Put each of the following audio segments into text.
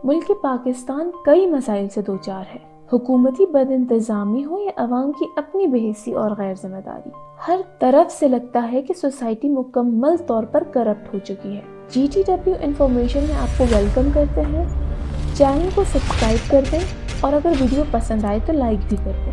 ملک پاکستان کئی مسائل سے دوچار ہے، حکومتی بد انتظامی ہو یا عوام کی اپنی بے حسی اور غیر ذمہ داری، ہر طرف سے لگتا ہے کہ سوسائٹی مکمل طور پر کرپٹ ہو چکی ہے۔ GTW انفارمیشن میں آپ کو ویلکم کرتے ہیں۔ چینل کو سبسکرائب کر دیں اور اگر ویڈیو پسند آئے تو لائک بھی کر دیں۔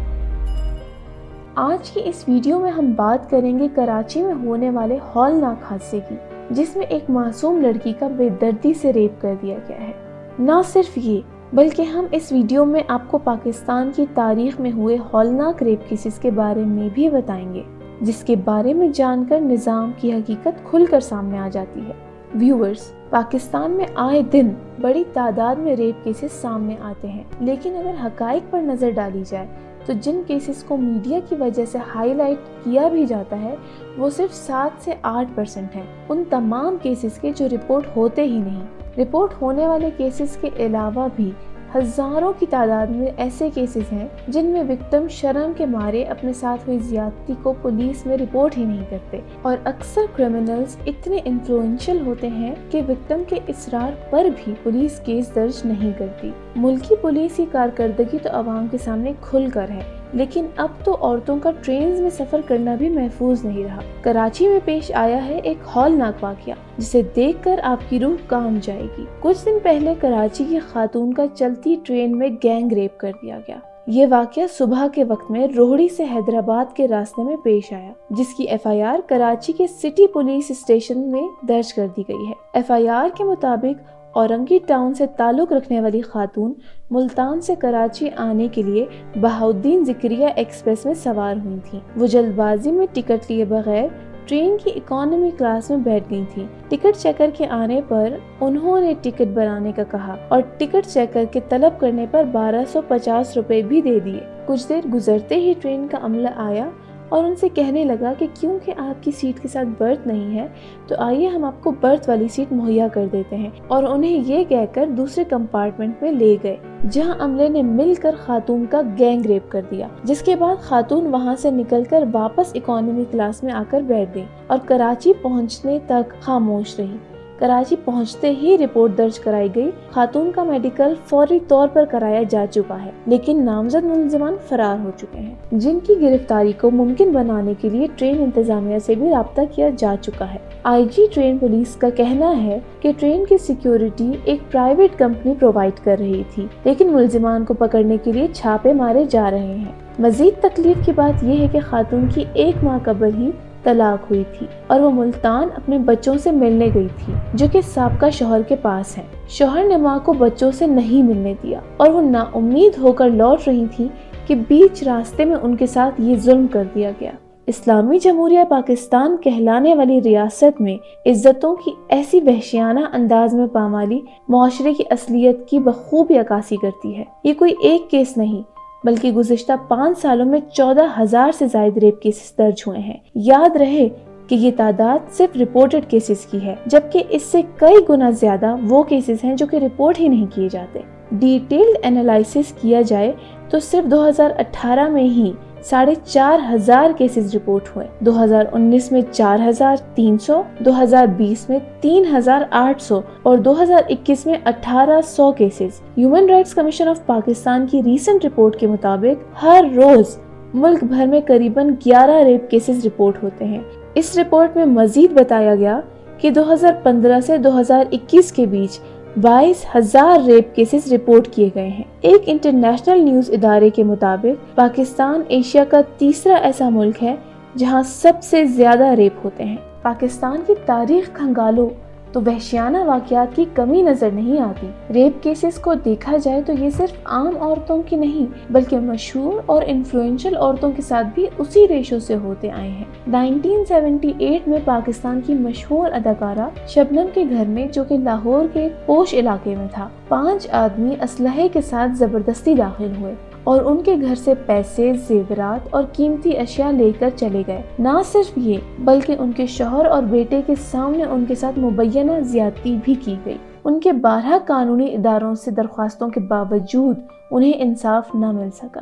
آج کی اس ویڈیو میں ہم بات کریں گے کراچی میں ہونے والے ہولناک حادثے کی، جس میں ایک معصوم لڑکی کا بے دردی سے ریپ کر دیا گیا ہے۔ نہ صرف یہ بلکہ ہم اس ویڈیو میں آپ کو پاکستان کی تاریخ میں ہوئے ہولناک ریپ کیسز کے بارے میں بھی بتائیں گے، جس کے بارے میں جان کر نظام کی حقیقت کھل کر سامنے آ جاتی ہے۔ ویورز، پاکستان میں آئے دن بڑی تعداد میں ریپ کیسز سامنے آتے ہیں، لیکن اگر حقائق پر نظر ڈالی جائے تو جن کیسز کو میڈیا کی وجہ سے ہائی لائٹ کیا بھی جاتا ہے وہ صرف 7 سے 8% ہیں، ان تمام کیسز کے جو رپورٹ ہوتے ہی نہیں۔ رپورٹ ہونے والے کیسز کے علاوہ بھی ہزاروں کی تعداد میں ایسے کیسز ہیں جن میں وکٹم شرم کے مارے اپنے ساتھ ہوئی زیادتی کو پولیس میں رپورٹ ہی نہیں کرتے، اور اکثر کرمنلز اتنے انفلوئنشل ہوتے ہیں کہ وکٹم کے اصرار پر بھی پولیس کیس درج نہیں کرتی۔ ملکی پولیس کی کارکردگی تو عوام کے سامنے کھل کر ہے، لیکن اب تو عورتوں کا ٹرینز میں سفر کرنا بھی محفوظ نہیں رہا۔ کراچی میں پیش آیا ہے ایک ہولناک واقعہ جسے دیکھ کر آپ کی روح کانپ جائے گی۔ کچھ دن پہلے کراچی کی خاتون کا چلتی ٹرین میں گینگ ریپ کر دیا گیا۔ یہ واقعہ صبح کے وقت میں روہڑی سے حیدرآباد کے راستے میں پیش آیا، جس کی FIR کراچی کے سٹی پولیس اسٹیشن میں درج کر دی گئی ہے۔ FIR کے مطابق اورنگی ٹاؤن سے تعلق رکھنے والی خاتون ملتان سے کراچی آنے کے لیے بہاؤالدین ذکریہ ایکسپریس میں سوار ہوئی تھیں۔ وہ جلد بازی میں ٹکٹ لیے بغیر ٹرین کی اکانومی کلاس میں بیٹھ گئی تھیں۔ ٹکٹ چیکر کے آنے پر انہوں نے ٹکٹ بنانے کا کہا اور ٹکٹ چیکر کے طلب کرنے پر 1250 روپے بھی دے دیے۔ کچھ دیر گزرتے ہی ٹرین کا عملہ آیا اور ان سے کہنے لگا کہ کیونکہ آپ کی سیٹ کے ساتھ برتھ نہیں ہے تو آئیے ہم آپ کو برتھ والی سیٹ مہیا کر دیتے ہیں، اور انہیں یہ کہہ کر دوسرے کمپارٹمنٹ میں لے گئے، جہاں عملے نے مل کر خاتون کا گینگ ریپ کر دیا، جس کے بعد خاتون وہاں سے نکل کر واپس اکانومی کلاس میں آ کر بیٹھ گئی اور کراچی پہنچنے تک خاموش رہی۔ کراچی پہنچتے ہی رپورٹ درج کرائی گئی۔ خاتون کا میڈیکل فوری طور پر کرایا جا چکا ہے، لیکن نامزد ملزمان فرار ہو چکے ہیں، جن کی گرفتاری کو ممکن بنانے کے لیے ٹرین انتظامیہ سے بھی رابطہ کیا جا چکا ہے۔ IG ٹرین پولیس کا کہنا ہے کہ ٹرین کی سیکیورٹی ایک پرائیویٹ کمپنی پرووائڈ کر رہی تھی، لیکن ملزمان کو پکڑنے کے لیے چھاپے مارے جا رہے ہیں۔ مزید تکلیف کی بات یہ ہے کہ خاتون کی 1 ماہ قبل ہی طلاق ہوئی تھی اور وہ ملتان اپنے بچوں سے ملنے گئی تھی، جو کہ سابقہ شوہر کے پاس ہیں۔ شوہر نے ماں کو بچوں سے نہیں ملنے دیا اور وہ نا امید ہو کر لوٹ رہی تھی کہ بیچ راستے میں ان کے ساتھ یہ ظلم کر دیا گیا۔ اسلامی جمہوریہ پاکستان کہلانے والی ریاست میں عزتوں کی ایسی وحشیانہ انداز میں پامالی معاشرے کی اصلیت کی بخوبی عکاسی کرتی ہے۔ یہ کوئی ایک کیس نہیں بلکہ گزشتہ 5 سالوں میں 14,000 سے زائد ریپ کیسز درج ہوئے ہیں۔ یاد رہے کہ یہ تعداد صرف رپورٹڈ کیسز کی ہے، جبکہ اس سے کئی گنا زیادہ وہ کیسز ہیں جو کہ رپورٹ ہی نہیں کیے جاتے۔ ڈیٹیلڈ انالائسس کیا جائے تو صرف 2018 میں ہی 4,500 کیسز رپورٹ ہوئے، 2019 میں 4,300، 2020 میں 3,800 اور 2021 میں 1,800 cases. Human rights commission of Pakistan کی ریسنٹ رپورٹ کے مطابق ہر روز ملک بھر میں قریباً 11 ریپ کیسز رپورٹ ہوتے ہیں۔ اس رپورٹ میں مزید بتایا گیا کہ 2015 سے 2021 کے بیچ 22,000 ریپ کیسز رپورٹ کیے گئے ہیں۔ ایک انٹرنیشنل نیوز ادارے کے مطابق پاکستان ایشیا کا تیسرا ایسا ملک ہے جہاں سب سے زیادہ ریپ ہوتے ہیں۔ پاکستان کی تاریخ کھنگالو تو وحشیانہ واقعات کی کمی نظر نہیں آتی۔ ریپ کیسز کو دیکھا جائے تو یہ صرف عام عورتوں کی نہیں بلکہ مشہور اور انفلوئنشل عورتوں کے ساتھ بھی اسی ریشو سے ہوتے آئے ہیں۔ 1978 میں پاکستان کی مشہور اداکارہ شبنم کے گھر میں، جو کہ لاہور کے پوش علاقے میں تھا، 5 آدمی اسلحے کے ساتھ زبردستی داخل ہوئے اور ان کے گھر سے پیسے، زیورات اور قیمتی اشیاء لے کر چلے گئے۔ نہ صرف یہ بلکہ ان کے شوہر اور بیٹے کے سامنے ان کے ساتھ مبینہ زیادتی بھی کی گئی۔ ان کے 12 قانونی اداروں سے درخواستوں کے باوجود انہیں انصاف نہ مل سکا۔